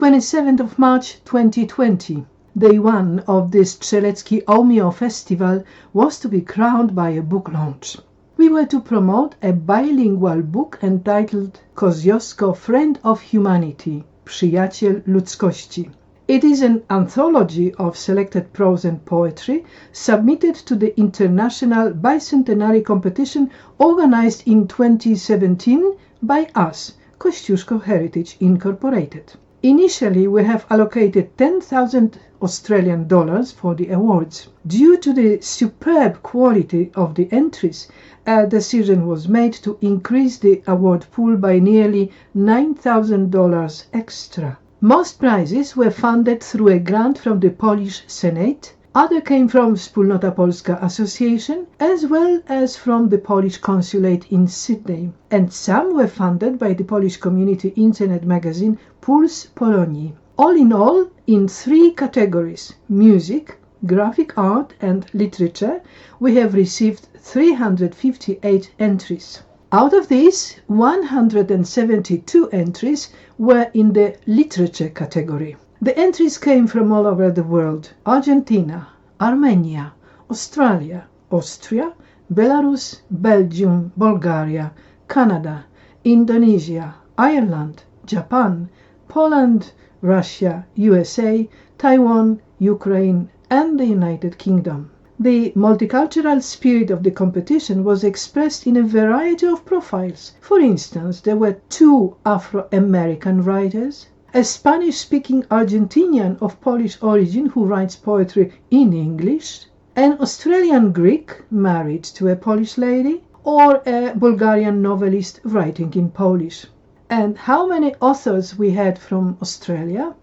27th of March 2020. Day 1 of the Strzelecki Omeo Festival was to be crowned by a book launch. We were to promote a bilingual book entitled Kosciuszko.Friend of Humanity, Przyjaciel Ludzkosci. It is an anthology of selected prose and poetry submitted to the international Bicentenary competition organized in 2017 by us, Kosciuszko Heritage Incorporated. Initially, we have allocated 10,000 Australian dollars for the awards. Due to the superb quality of the entries, a decision was made to increase the award pool by nearly $9,000 extra. Most prizes were funded through a grant from the Polish Senate. Other came from Wspólnota Polska Association, as well as from the Polish Consulate in Sydney. And some were funded by the Polish community internet magazine Puls Polonii. All in all, in 3 categories, music, graphic art and literature, we have received 358 entries. Out of these, 172 entries were in the literature category. The entries came from all over the world: Argentina, Armenia, Australia, Austria, Belarus, Belgium, Bulgaria, Canada, Indonesia, Ireland, Japan, Poland, Russia, USA, Taiwan, Ukraine, and the United Kingdom. The multicultural spirit of the competition was expressed in a variety of profiles. For instance, there were 2 Afro-American writers, a Spanish-speaking Argentinian of Polish origin who writes poetry in English, an Australian Greek married to a Polish lady, or a Bulgarian novelist writing in Polish. And how many authors we had from Australia?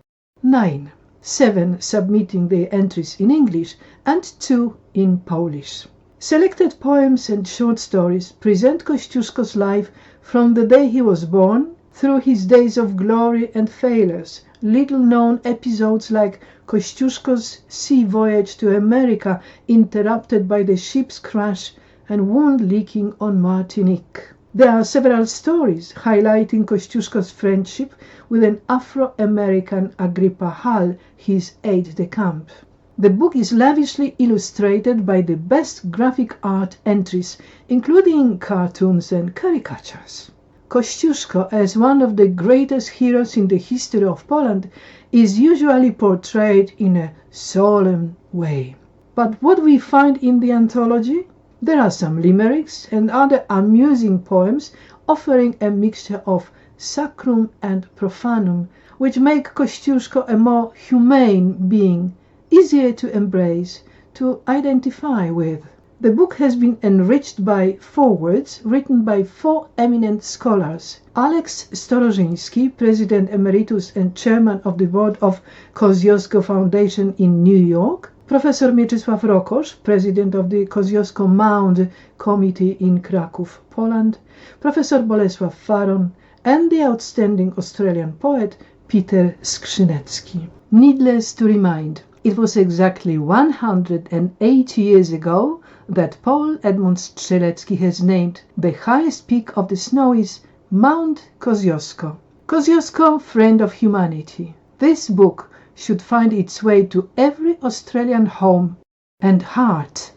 9. 7 submitting their entries in English and 2 in Polish. Selected poems and short stories present Kosciuszko's life from the day he was born through his days of glory and failures, little-known episodes like Kosciuszko's sea voyage to America interrupted by the ship's crash and wound leaking on Martinique. There are several stories highlighting Kosciuszko's friendship with an Afro-American Agrippa Hall, his aide-de-camp. The book is lavishly illustrated by the best graphic art entries, including cartoons and caricatures. Kosciuszko, as one of the greatest heroes in the history of Poland, is usually portrayed in a solemn way. But what we find in the anthology? There are some limericks and other amusing poems offering a mixture of sacrum and profanum, which make Kosciuszko a more humane being, easier to embrace, to identify with. The book has been enriched by forewords written by 4 eminent scholars: Alex Storożyński, President Emeritus and Chairman of the Board of Kosciuszko Foundation in New York, Professor Mieczysław Rokosz, President of the Kosciuszko Mound Committee in Kraków, Poland, Professor Bolesław Faron, and the outstanding Australian poet Peter Skrzynecki. Needless to remind, it was exactly 180 years ago that Paul Edmund Strzelecki has named the highest peak of the Snowies Mount Kosciuszko. Kosciuszko.Friend of Humanity. This book should find its way to every Australian home and heart.